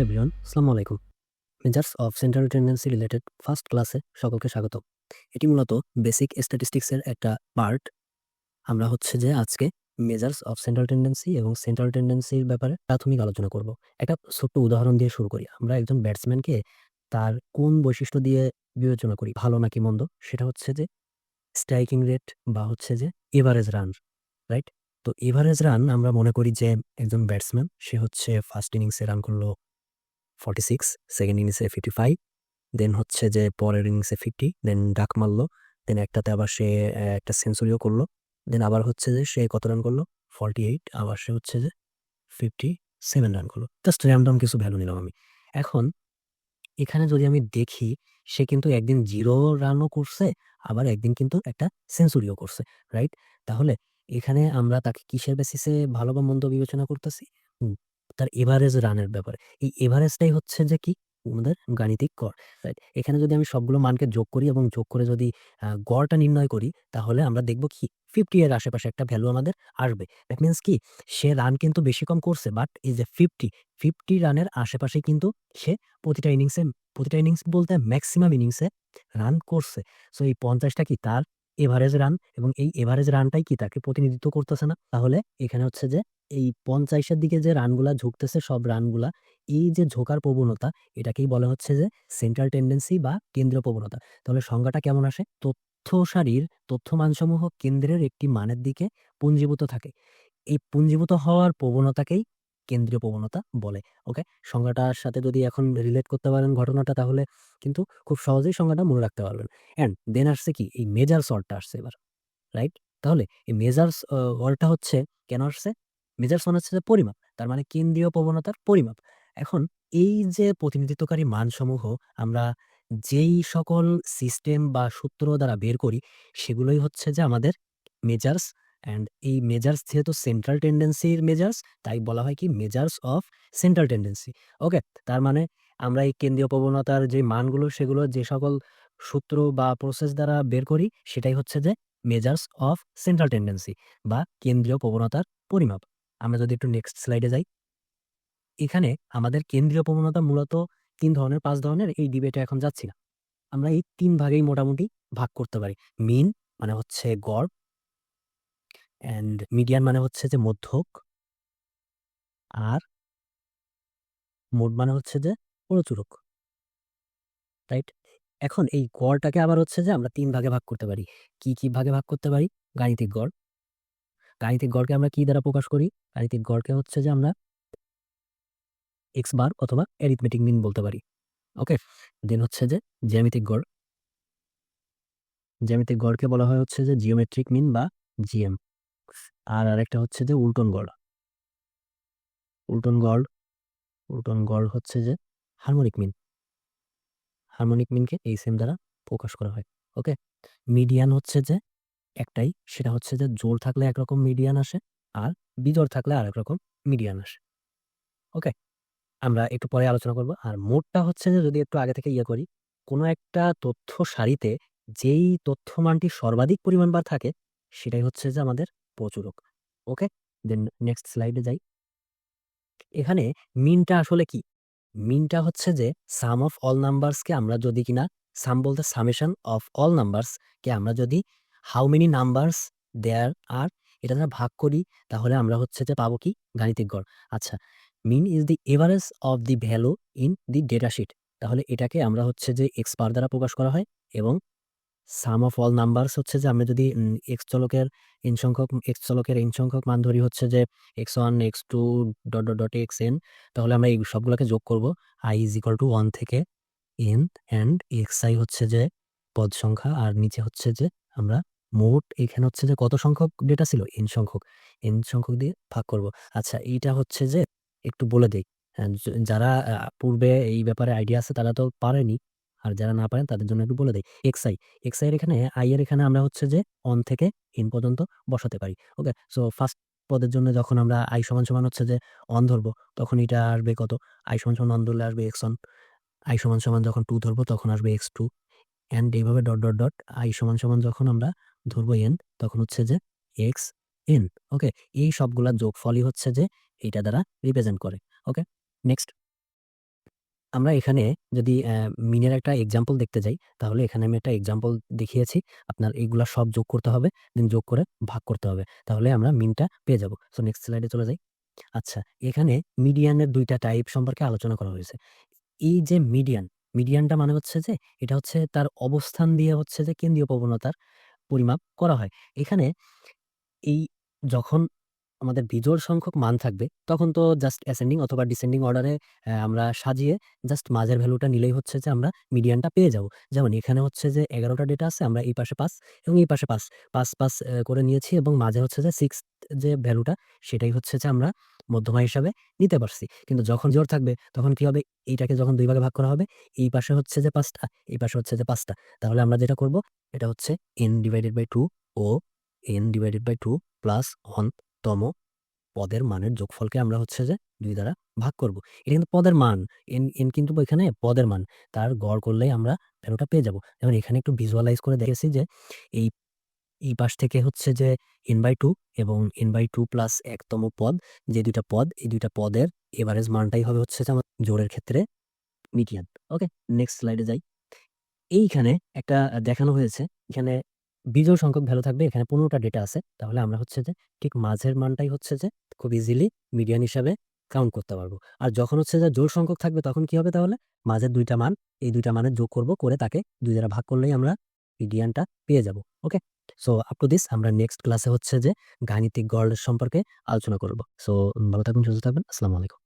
Everyone, আসসালামু আলাইকুম। Measures of central tendency related first ক্লাসে সকলকে স্বাগত। এটি মূলত বেসিক স্ট্যাটিস্টিক্স এর একটা পার্ট। আমরা হচ্ছে যে আজকে মেজার্স অফ সেন্ট্রাল টেন্ডেন্সি এবং সেন্ট্রাল টেন্ডেন্সির ব্যাপারে প্রাথমিক আলোচনা করব। একটা ছোট্ট উদাহরণ দিয়ে শুরু করি। আমরা একজন ব্যাটসম্যানকে তার কোন বৈশিষ্ট্য দিয়ে বিবেচনা করি, ভালো নাকি মন্দ? সেটা হচ্ছে যে স্ট্রাইকিং রেট বা হচ্ছে যে এভারেজ রান, রাইট? তো এভারেজ রান আমরা মনে করি যে একজন ব্যাটসম্যান সে হচ্ছে ফার্স্ট ইনিংসে রান করল 46, সেকেন্ড ইনিংসে 55, দেন হচ্ছে যে পরের ইনিংসে 50, দেন ডাক মারলো, দেন একটাতে আবার সে একটা সেঞ্চুরিও করলো, দেন আবার হচ্ছে যে সে কত রান করলো 48, আবার সে হচ্ছে যে 57 রান করলো। জাস্ট র্যান্ডম কিছু ভ্যালু নিলাম আমি। এখন এখানে যদি আমি দেখি, সে কিন্তু একদিন 0 রানও করছে, আবার একদিন কিন্তু একটা সেঞ্চুরিও করছে, রাইট? তাহলে এখানে আমরা তাকে কিসের বেসিসে ভালো বা মন্দ বিবেচনা করতেছি? হুম, তার এভারেজ রানের ব্যাপারে। এই এভারেজটাই হচ্ছে যে কি? আমাদের গাণিতিক গড়, রাইট? এখানে যদি আমি সবগুলো মানকে যোগ করি এবং যোগ করে যদি গড়টা নির্ণয় করি, তাহলে আমরা দেখব কি 50 এর আশেপাশে একটা ভ্যালু আমাদের আসবে। দ্যাট মিনস কি? সে রান কিন্তু বেশি কম করছে, বাট এই যে 50 রানের আশেপাশেই কিন্তু সে প্রতিটা ইনিংসে, প্রতিটা ইনিংস বলতে মেক্সিমাম ইনিংসে রান করছে। সো এই ৫০ টা কি তার এভারেজ রান, এবং এই এভারেজ রানটাই কি তাকে প্রতিনিধিত্ব করতেছে না? তাহলে এখানে হচ্ছে যে এই ৫০ এর দিকে যে রানগুলা ঝুঁকতেছে, সব রানগুলা, এই যে ঝোঁকার প্রবণতা, এটাকেই বলা হচ্ছে যে সেন্ট্রাল টেন্ডেন্সি বা কেন্দ্রীয় প্রবণতা। তাহলে সংজ্ঞাটা কেমন আসে? তথ্য সারির তথ্যমানসমূহ কেন্দ্রের একটি মানের দিকে পুঞ্জীভূত থাকে। এই পুঞ্জীভূত হওয়ার প্রবণতাকেই কেন্দ্রীয় প্রবণতা বলে। ওকে? সংজ্ঞাটার সাথে যদি এখন রিলেট করতে পারেন ঘটনাটা, তাহলে কিন্তু খুব সহজেই সংজ্ঞাটা মনে রাখতে পারবেন। অ্যান্ড দেন আসছে কি? এই মেজার্স ওয়ার্ডটা আসছে এবার, রাইট? তাহলে এই মেজার্স ওয়ার্ডটা হচ্ছে কেন আসছে? মেজার্স মানে হচ্ছে যে পরিমাপ। তার মানে কেন্দ্রীয় প্রবণতার পরিমাপ। এখন এই যে প্রতিনিধিত্বকারী মানসমূহ আমরা যেই সকল সিস্টেম বা সূত্র দ্বারা বের করি, সেগুলোই হচ্ছে যে আমাদের মেজার্স। অ্যান্ড এই মেজার্স যেহেতু সেন্ট্রাল টেন্ডেন্সির মেজার্স, তাই বলা হয় কি মেজার্স অফ সেন্ট্রাল টেন্ডেন্সি। ওকে? তার মানে আমরা এই কেন্দ্রীয় প্রবণতার যে মানগুলো, সেগুলো যে সকল সূত্র বা প্রসেস দ্বারা বের করি, সেটাই হচ্ছে যে মেজার্স অফ সেন্ট্রাল টেন্ডেন্সি বা কেন্দ্রীয় প্রবণতার পরিমাপ। আমরা যদি একটু নেক্সট স্লাইডে যাই, এখানে আমাদের কেন্দ্রীয় প্রবণতা মূলত ৩ ধরনের, ৫ ধরনের, এই ডিবেটে এখন যাচ্ছি না। আমরা এই ৩ ভাগেই মোটামুটি ভাগ করতে পারি। মিন মানে হচ্ছে গড়, অ্যান্ড মিডিয়ান মানে হচ্ছে যে মধ্যক, আর মোড মানে হচ্ছে যে প্রচুরক, রাইট? এখন এই গড়টাকে আবার হচ্ছে যে আমরা ৩ ভাগে ভাগ করতে পারি। কি ভাগে ভাগ করতে পারি? গাণিতিক গড়। গাণিতিক গড়কে আমরা কি দ্বারা প্রকাশ করি? গাণিতিক গড়কে হচ্ছে যে আমরা এক্স বার অথবা অ্যারিথমেটিক মিন বলতে পারি। ওকে? দেন হচ্ছে যে জ্যামিতিক গড়। জ্যামিতিক গড়কে বলা হয় হচ্ছে যে জিওমেট্রিক মিন বা জিএম। আর আরেকটা হচ্ছে যে উল্টন গড়। উল্টন গড় উল্টন গড় হচ্ছে যে হার্মোনিক মিন। হার্মোনিক মিনকে এইচএম দ্বারা প্রকাশ করা হয়। ওকে? মিডিয়ান হচ্ছে যে একটাই, সেটা হচ্ছে যে জোড় থাকলে একরকম মিডিয়ান আসে, আর বিজোড় থাকলে আরেক রকম মিডিয়ান আসে। ওকে? আমরা একটু পরে আলোচনা করব। আর মোডটা হচ্ছে যে যদি একটু আগে থেকে করি, কোনো একটা তথ্য সারিতে যেই তথ্য মানটি সর্বাধিক পরিমাণবার থাকে, সেটাই হচ্ছে যে আমাদের প্রচুরক। ওকে? দেন নেক্সট স্লাইডে যাই। এখানে মিনটা আসলে কি? মিনটা হচ্ছে যে সাম অফ অল নাম্বারস কে আমরা যদি কিনা, সাম বলতে সামেশন অফ অল নাম্বারস কে আমরা যদি হাউ মেনি নাম্বারস দেয়ার আর এটা দ্বারা ভাগ করি, তাহলে আমরা হচ্ছে যে পাবো কি? গাণিতিক গড়। আচ্ছা, mean is the average of the value in the data sheet. তাহলে এটাকে আমরা হচ্ছে যে এক্স বার দ্বারা প্রকাশ করা হয়, এবং সাম অফ অল নাম্বারস হচ্ছে যে আমরা যদি এক্স চলকের n সংখ্যক মান ধরি হচ্ছে যে x1, x2 xn, তাহলে আমরা এই সবগুলোকে যোগ করব i is equal to 1 থেকে n, and xi হচ্ছে যে পদ সংখ্যা, আর নিচে হচ্ছে যে আমরা মোট এখানে হচ্ছে যে কত সংখ্যক ডেটা ছিল? n সংখ্যক দিয়ে ভাগ করব। আচ্ছা, এইটা হচ্ছে যে একটু বলে দেই। যারা পূর্বে এই ব্যাপারে আইডিয়া আছে তারা তো পারেনি, আর যারা না পারেন তাদের জন্য একটু বলে দেই। xi এর এখানে i এর এখানে আমরা হচ্ছে যে on থেকে n পর্যন্ত বসাতে পারি। ওকে? সো ফার্স্ট পদের জন্য যখন আমরা i সমান সমান হচ্ছে যে on ধরবো, তখন এটা আসবে কত? i সমান সমান on ধরলে আসবে x1। i সমান সমান যখন 2 ধরবো তখন আসবে x2, এন্ড এইভাবে ডট i সমান সমান যখন আমরা ধরবো n, তখন হচ্ছে যে xn। ওকে? এই সবগুলা যোগফলই হচ্ছে যে এইটা দ্বারা রিপ্রেজেন্ট করে। ওকে? নেক্সট। আমরা এখানে যদি মিনের একটা এক্সাম্পল দেখতে যাই, তাহলে এখানে আমি একটা এক্সাম্পল দেখিয়েছি। আপনার এগুলা সব যোগ করতে হবে, দেন যোগ করে ভাগ করতে হবে। তাহলে আমরা মিনটা পেয়ে যাব। সো নেক্সট স্লাইডে চলে যাই। আচ্ছা, এখানে মিডিয়ানের ২ টা টাইপ সম্পর্কে আলোচনা করা হয়েছে। এই যে মিডিয়ানটা মানে হচ্ছে যে এটা হচ্ছে তার অবস্থান দিয়ে হচ্ছে যে কেন্দ্রীয় প্রবণতার পরিমাপ করা হয়। এখানে এই যখন আমাদের বিজোড় সংখ্যক মান থাকবে, তখন তো জাস্ট অ্যাসেন্ডিং অথবা ডিসেন্ডিং অর্ডারে আমরা সাজিয়ে জাস্ট মাঝের ভ্যালুটা নিলেই হচ্ছে যে আমরা মিডিয়ানটা পেয়ে যাবো। যেমন এখানে হচ্ছে যে ১১ টা ডেটা আছে, আমরা এই পাশে ৫ এবং এই পাশে ৫, ৫ করে নিয়েছি এবং মাঝে হচ্ছে যে 6th যে ভ্যালুটা সেটাই হচ্ছে যে আমরা মধ্যমা হিসাবে নিতে পারছি। কিন্তু যখন জোড় থাকবে তখন কি হবে? এইটাকে যখন ২ ভাগে ভাগ করা হবে, এই পাশে হচ্ছে যে ৫ টা, এই পাশে হচ্ছে যে ৫ টা। তাহলে আমরা যেটা করব, এটা হচ্ছে n/2 ও n/2 প্লাস 1 তম পদের মানের যোগফলকে আমরা হচ্ছে যে ২ দ্বারা ভাগ করব। এটা কিন্তু পদের মান। n কিন্তু এখানে পদের মান। তার গড় করলেই আমরা ভ্যালুটা পেয়ে যাব। যেমন এখানে একটু ভিজুয়ালাইজ করে দেখেছি যে এই এই পাশ থেকে হচ্ছে যে n/2 এবং n/2 প্লাস ১ তম পদ, যে ২ টা পদ, এই ২ টা পদের এভারেজ মানটাই হবে হচ্ছে যে আমার জোড়ের ক্ষেত্রে মিডিয়ান। ওকে, নেক্সট স্লাইডে যাই। এইখানে একটা দেখানো হয়েছে। এখানে বিজোড় সংখ্যক ভ্যালু থাকবে। এখানে ১৫ টা ডেটা আছে। তাহলে আমরা হচ্ছে যে ঠিক মাঝের মানটাই হচ্ছে যে খুব ইজিলি মিডিয়ান হিসাবে কাউন্ট করতে পারবো। আর যখন হচ্ছে যে জোড় সংখ্যক থাকবে তখন কি হবে তাহলে? মাঝের ২ টা মান, এই ২ টা মানের যোগ করব, করে তাকে ২ দ্বারা ভাগ করলেই আমরা মিডিয়ানটা পেয়ে যাব। ওকে? সো আপ টু দিস আমরা নেক্সট ক্লাসে হচ্ছে যে গাণিতিক গড় সম্পর্কে আলোচনা করব। সো ভালো থাকবেন, সুস্থ থাকবেন। আসসালামু আলাইকুম।